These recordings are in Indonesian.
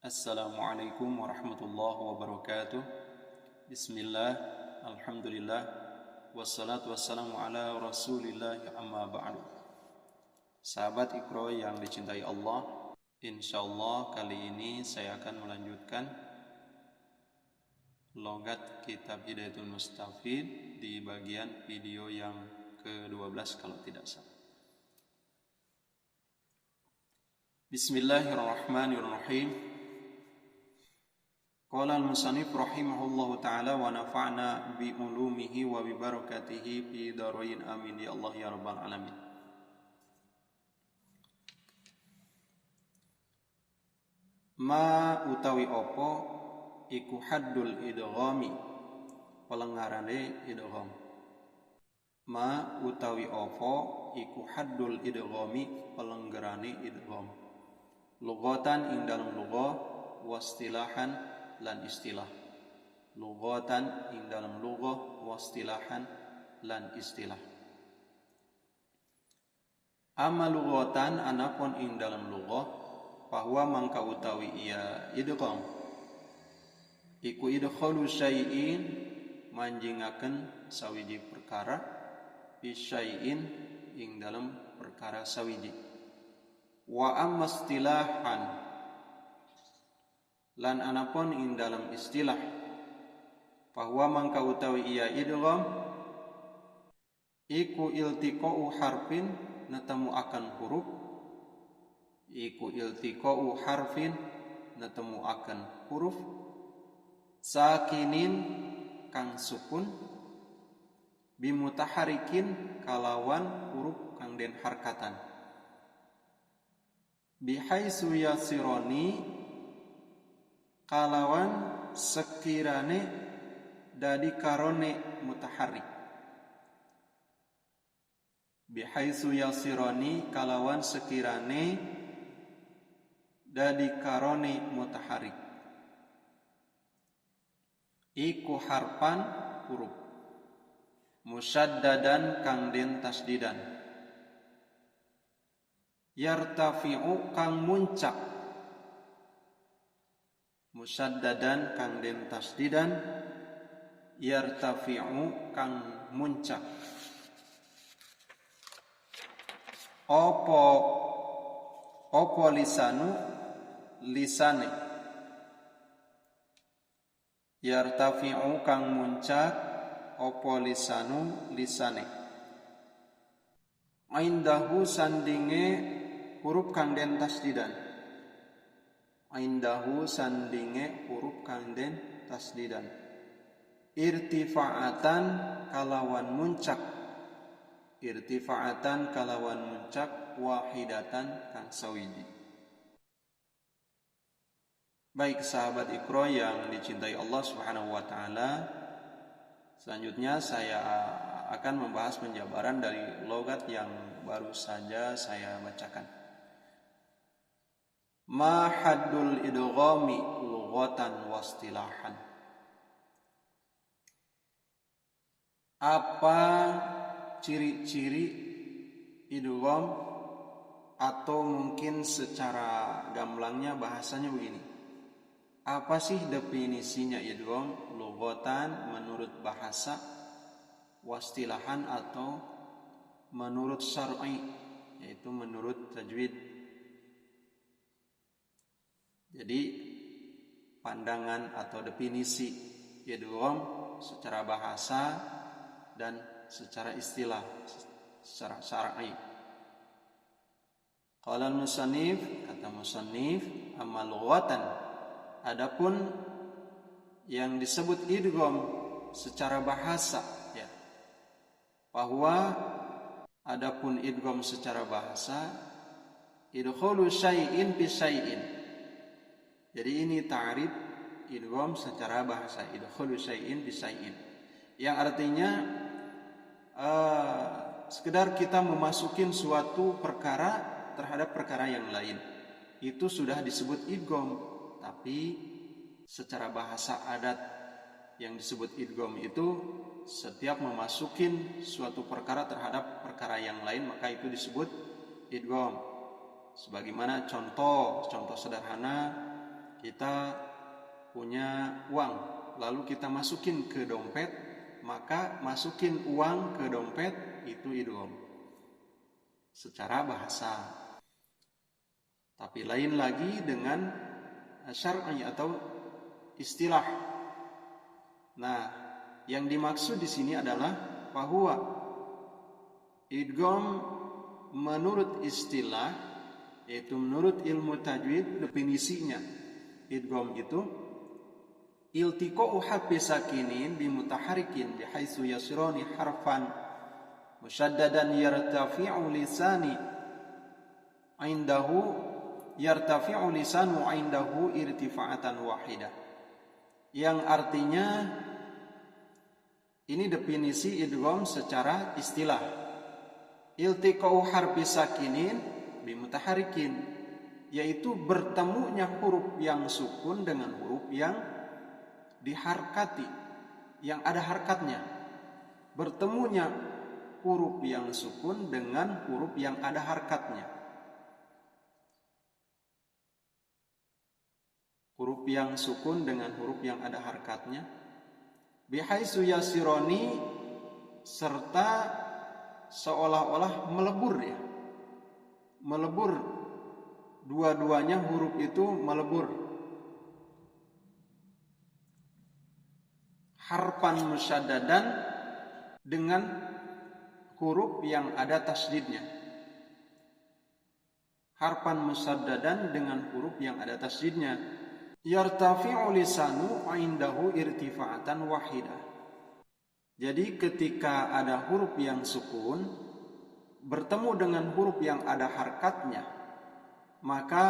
Assalamualaikum warahmatullahi wabarakatuh. Bismillah, alhamdulillah, wassalatu wassalamu ala rasulillah amma ba'du. Sahabat Iqra yang dicintai Allah, insyaallah kali ini saya akan melanjutkan logat kitab Hidayatul Mustafid di bagian video yang ke-12 kalau tidak salah. Bismillahirrahmanirrahim. Qala al-musannif rahimahullahu ta'ala wa nafa'na bi ulumihi wa bi barakatihi fi darain amin ya Allah ya rabbal alamin. Ma utawi opo iku haddul idghami pelengarane idgham. Ma utawi opo iku haddul idghami pelenggarane idgham. Lughatan ing dalam lughah wastilahan lan istilah. Lughatan ing dalam lughah wastilahan lan istilah. Amma lughatan anapun ing dalam lughah bahwa mangka utawi ia idgham iku idkhalu syai'in manjingaken sawiji perkara fi syai'in ing dalam perkara sawiji. Wa amma istilahan lan anapun ing dalam istilah bahwa mangka utawi ia idgham iku iltiqa'u harfin netemu akan huruf iku iltiqa'u harfin netemu akan huruf sakinin kang sukun bimutaharikin kalawan huruf kang den harkatan bihaisu yasironi kalawan sekirane dadi karone mutaharrik. Bihaitsu yasirani kalawan sekirane dadi karone mutaharrik. Iku harpan huruf musyaddadan kang den tasdidan. Yartafi'u kang muncak musyaddadan kang den tasdidan yartafi'u kang muncak opo lisanu lisane yartafi'u kang muncak opo lisanu lisane indahu sandinge huruf kang den tasdidan indahu sandinge huruf kang den tasdidan irtifa'atan kalawan muncak irtifa'atan kalawan muncak wahidatan kang sawiji. Baik sahabat Iqra yang dicintai Allah Subhanahu wa taala, selanjutnya saya akan membahas penjabaran dari logat yang baru saja saya bacakan. Ma haddul idghami lughatan wastilahan. Apa ciri-ciri idgham atau mungkin secara gamblangnya bahasanya begini. Apa sih definisinya idgham lughatan menurut bahasa, wastilahan atau menurut syar'i yaitu menurut tajwid. Jadi pandangan atau definisi idgham secara bahasa dan secara istilah, secara syar'i. Qala al-musannif, kata musannif, amma lughatan adapun yang disebut idgham secara bahasa ya. Bahwa adapun idgham secara bahasa idkhulu syai'in fi syai'in. Jadi ini ta'rif idgham secara bahasa, idkhulu syai'in bi syai'in. Yang artinya sekedar kita memasukin suatu perkara terhadap perkara yang lain. Itu sudah disebut idgham. Tapi secara bahasa adat yang disebut idgham itu setiap memasukin suatu perkara terhadap perkara yang lain maka itu disebut idgham. Sebagaimana contoh sederhana kita punya uang, lalu kita masukin ke dompet, maka masukin uang ke dompet itu idgham secara bahasa. Tapi lain lagi dengan syar'i atau istilah. Nah, yang dimaksud di sini adalah bahwa idgham menurut istilah, yaitu menurut ilmu tajwid, definisinya idgham itu iltiqa'u harfi sakinin bi mutaharikin bihaitsu yasirani harfan musyaddadan yartafi'u lisanu indahu irtifa'atan wahidah. Yang artinya, ini definisi idgham secara istilah. Iltiqa'u harfi sakinin bi mutaharikin, yaitu bertemunya huruf yang sukun dengan huruf yang diharkati, yang ada harkatnya. Bertemunya huruf yang sukun dengan huruf yang ada harkatnya. Huruf yang sukun dengan huruf yang ada harkatnya. Bihaitsu yasironi, serta seolah-olah melebur ya. Melebur, dua-duanya huruf itu melebur. Harfan musyaddadan, dengan huruf yang ada tasydidnya. Harfan musyaddadan dengan huruf yang ada tasydidnya. Yartafi'u lisanu indahu irtifa'atan wahidah. Jadi ketika ada huruf yang sukun bertemu dengan huruf yang ada harkatnya, maka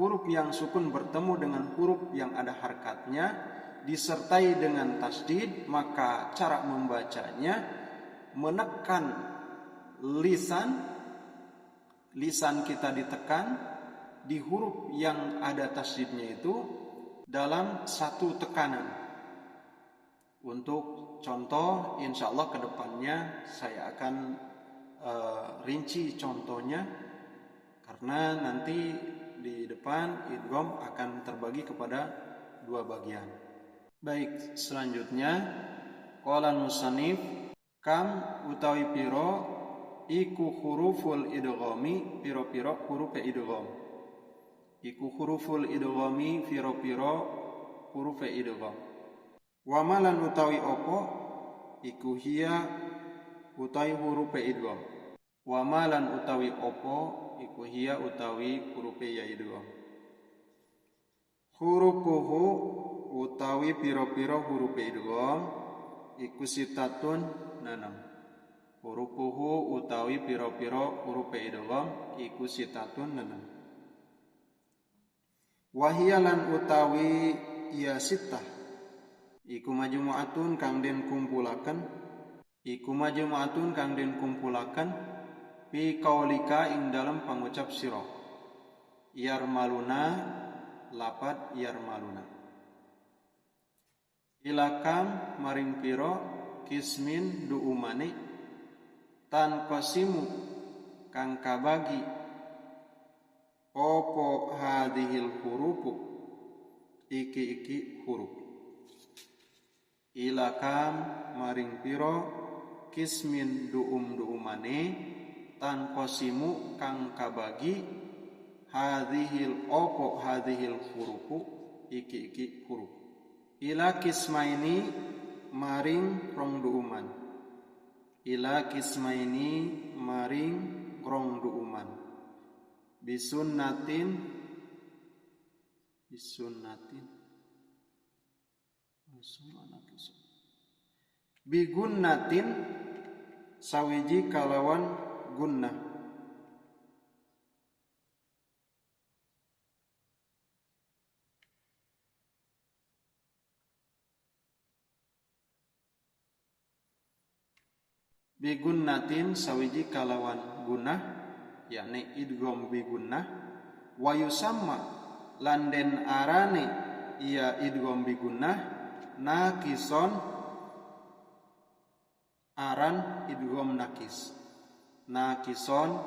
huruf yang sukun bertemu dengan huruf yang ada harkatnya disertai dengan tasdid, maka cara membacanya menekan lisan kita ditekan di huruf yang ada tasdidnya itu dalam satu tekanan. Untuk contoh, insya Allah ke depannya saya akan rinci contohnya, karena nanti di depan idgham akan terbagi kepada dua bagian. Baik, selanjutnya qala musannif, kam utawi piro iku huruful idghami, piro-piro huruf idgham. Iku huruful idghami, piro-piro huruf idgham. Wa malan utawi opo iku hiya utawi huruf idgham. Wa malan utawi opo iku hiya utawi huruf ya idgham. Hurufuhu utawi piro-piro huruf idgham iku sitatun nanam. Hurufuhu utawi piro-piro huruf idgham iku sitatun nanam. Wahiyalan utawi ya sitah iku majmu'atun kang den kumpulaken, iku majmu'atun kang den kumpulaken fi qaulika ing dalam pangucap sira. Yarmaluna, lapad yarmaluna. Ilakam maring piro kismin duumani tan qasimu kang kabagi opo hadhil hurufu iki huruf. Ilakam maring piro kismin duumane tan qasimu kang kabagi hadhil opo hadhil hurufu iki huruf. Ila kismaini maring rong duuman. Ila kismaini maring rong duuman. Bisunnatin bigunnatin sawiji kalawan gunnah. Bigunnatin sawiji kalawan gunnah, yakni idgham bigunnah. Wa yusamma landen arane ia idgham bigunnah nakison aran idgham nakis. Nakison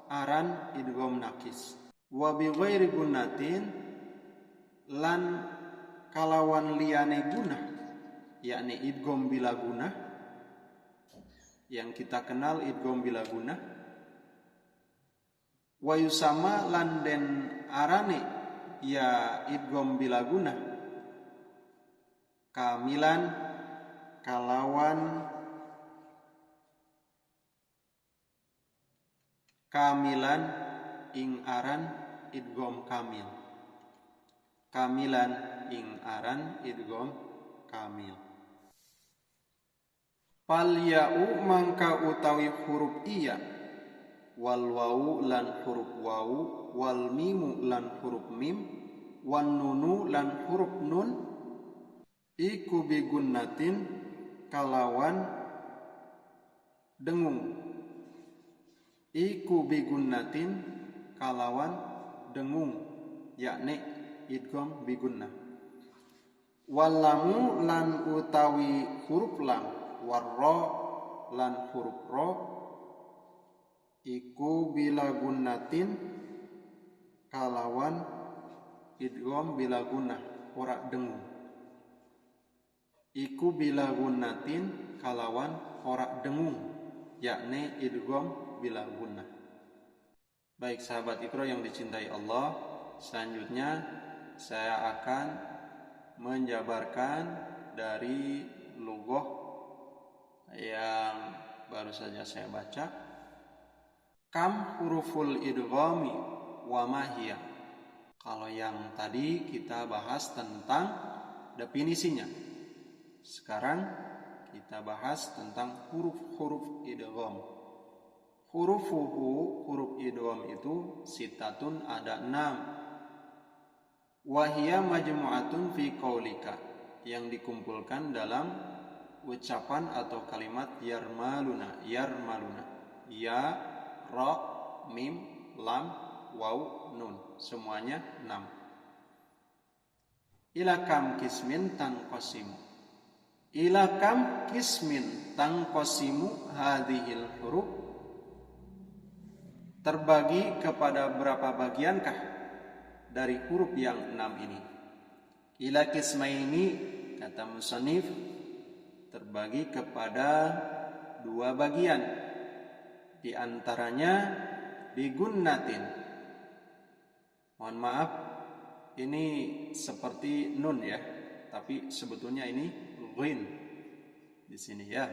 aran idgham nakis. Wa bi ghairi gunnatin lan kalawan liyane gunah, yakni idgham bila gunah, yang kita kenal idgham bila gunah. Wa yusama lan den arane ya idgham bila gunah kamilan kalawan kamilan ing aran idgham kamil. Kamilan ing aran idgham kamil. Fal ya'u mangka utawi huruf iya, wal wawu lan huruf wawu, wal mimu lan huruf mim, wan nunu lan huruf nun, iku bigunnatin kalawan dengung. Iku bigunnatin kalawan dengung, yakni idgham bigunnah. Wallamu lan utawi huruf lam, warra lan huruf ro, iku bila gunnatin kalawan idgham bila gunnah, ora dengung. Iku bila gunnatin kalawan ora dengung, yakni idgham bila gunnah. Baik sahabat Iqra yang dicintai Allah, selanjutnya saya akan menjabarkan dari lughah yang baru saja saya baca. Kam huruful idghami wa mahiyah. Kalau yang tadi kita bahas tentang definisinya, sekarang kita bahas tentang huruf-huruf idgham. Huruf idgham itu sitatun, ada 6. Wahia majmu'atun fi qaulika, yang dikumpulkan dalam ucapan atau kalimat yarmaluna. Yarmaluna, ya, ra, mim, lam, waw, nun, semuanya 6. Ila kam kismin tanqasimu. Ila kam kismin tanqasimu hadhil huruf. Terbagi kepada berapa bagiankah dari huruf yang 6 ini? Ila kismaini, kata musannif, terbagi kepada 2 bagian. Di antaranya bigunnatin. Mohon maaf, ini seperti nun ya, tapi sebetulnya ini ghin di sini ya.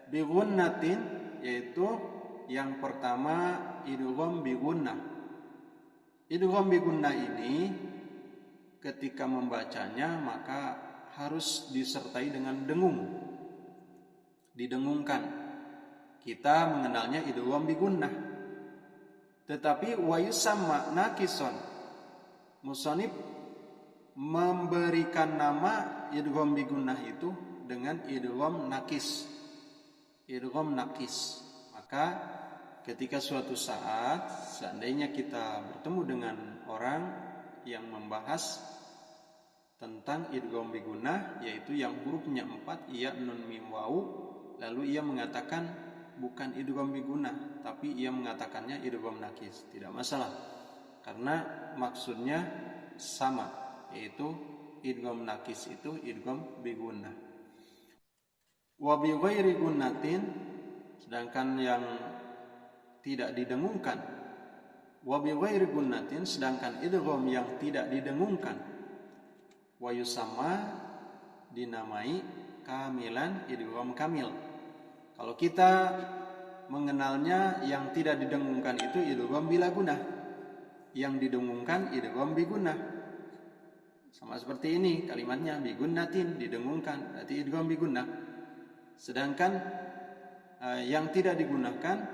Bigunnatin yaitu yang pertama idgham bigunnah. Idgham bigunnah ini ketika membacanya maka harus disertai dengan dengung. Didengungkan. Kita mengenalnya idgham bigunnah. Tetapi wa yusamma nakison. Musannif memberikan nama idgham bigunnah itu dengan idgham nakis. Idgham nakis. Maka ketika suatu saat seandainya kita bertemu dengan orang yang membahas tentang idgham bigunnah, yaitu yang hurufnya 4, ya, nun, mim, waw, lalu ia mengatakan bukan idgham bigunnah, tapi ia mengatakannya idgham nakis, tidak masalah, karena maksudnya sama, yaitu idgham nakis itu idgham bigunnah. Wa bi ghairi gunnatin, sedangkan yang tidak didengungkan. Wa bi ghairi gunnatin, sedangkan idgham yang tidak didengungkan. Wa yusamma, dinamai kamilan idgham kamil. Kalau kita mengenalnya yang tidak didengungkan itu idgham bila gunnah, yang didengungkan idgham bigunnah. Sama seperti ini kalimatnya, bigunnatin, didengungkan, berarti idgham bigunnah. Sedangkan yang tidak digunakan,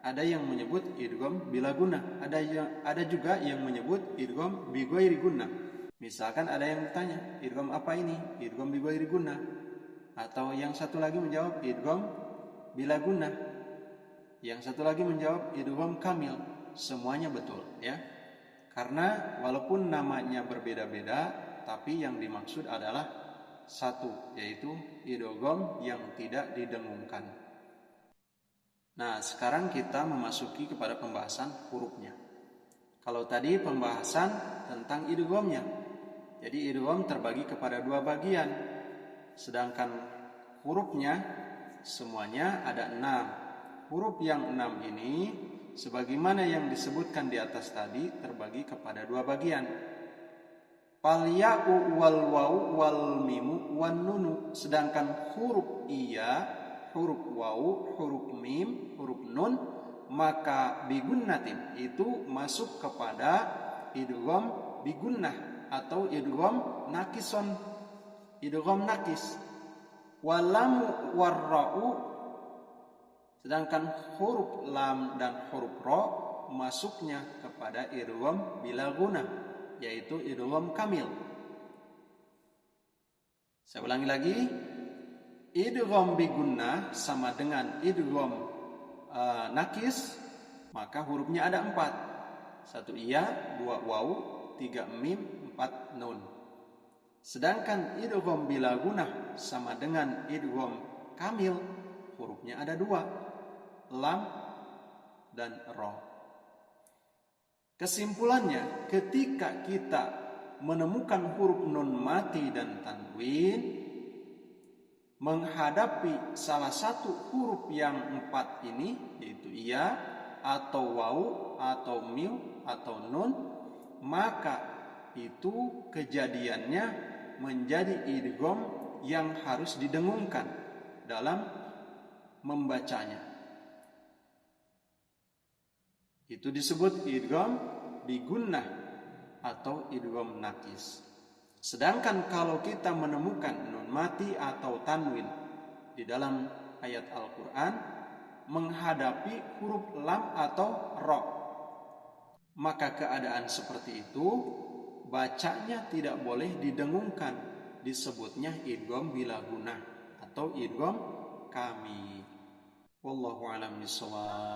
ada yang menyebut idgham bila gunnah, ada juga yang menyebut idgham bi ghairi gunnah. Misalkan ada yang bertanya, idgham apa ini? Idgham bi ghairi gunnah. Atau yang satu lagi menjawab idgham bila gunnah. Yang satu lagi menjawab idgham kamil. Semuanya betul ya. Karena walaupun namanya berbeda-beda, tapi yang dimaksud adalah satu, yaitu idgham yang tidak didengungkan. Nah, sekarang kita memasuki kepada pembahasan hurufnya. Kalau tadi pembahasan tentang idghamnya, Jadi idgham terbagi kepada dua bagian. Sedangkan hurufnya semuanya ada 6. Huruf yang 6 ini sebagaimana yang disebutkan di atas tadi terbagi kepada dua bagian. Fal ya'u wal wawu wal mimu wan nunu. Sedangkan huruf iya, huruf wawu, huruf mim, huruf nun, maka bigunnatin itu masuk kepada idgham bigunnah atau idgham nakison, idgham nakis. Walamu warra'u, sedangkan huruf lam dan huruf ra masuknya kepada idgham bila gunnah, yaitu idgham kamil. Saya ulangi lagi, idgham bigunnah sama dengan idgham nakis, maka hurufnya ada 4. 1 iya, 2 wawu, 3 mim, 4 nun. Sedangkan idgham bila gunnah sama dengan idgham kamil, hurufnya ada 2, lam dan ra. Kesimpulannya, ketika kita menemukan huruf nun mati dan tanwin, menghadapi salah satu huruf yang 4 ini, yaitu iya, atau wawu, atau mim, atau nun, maka itu kejadiannya menjadi idgham yang harus didengungkan dalam membacanya. Itu disebut idgham bigunnah atau idgham nakis. Sedangkan kalau kita menemukan nun mati atau tanwin di dalam ayat Al-Quran menghadapi huruf lam atau ra, maka keadaan seperti itu bacanya tidak boleh didengungkan, disebutnya idgham bila gunnah atau idgham kamil. Wallahu a'lam bishawab.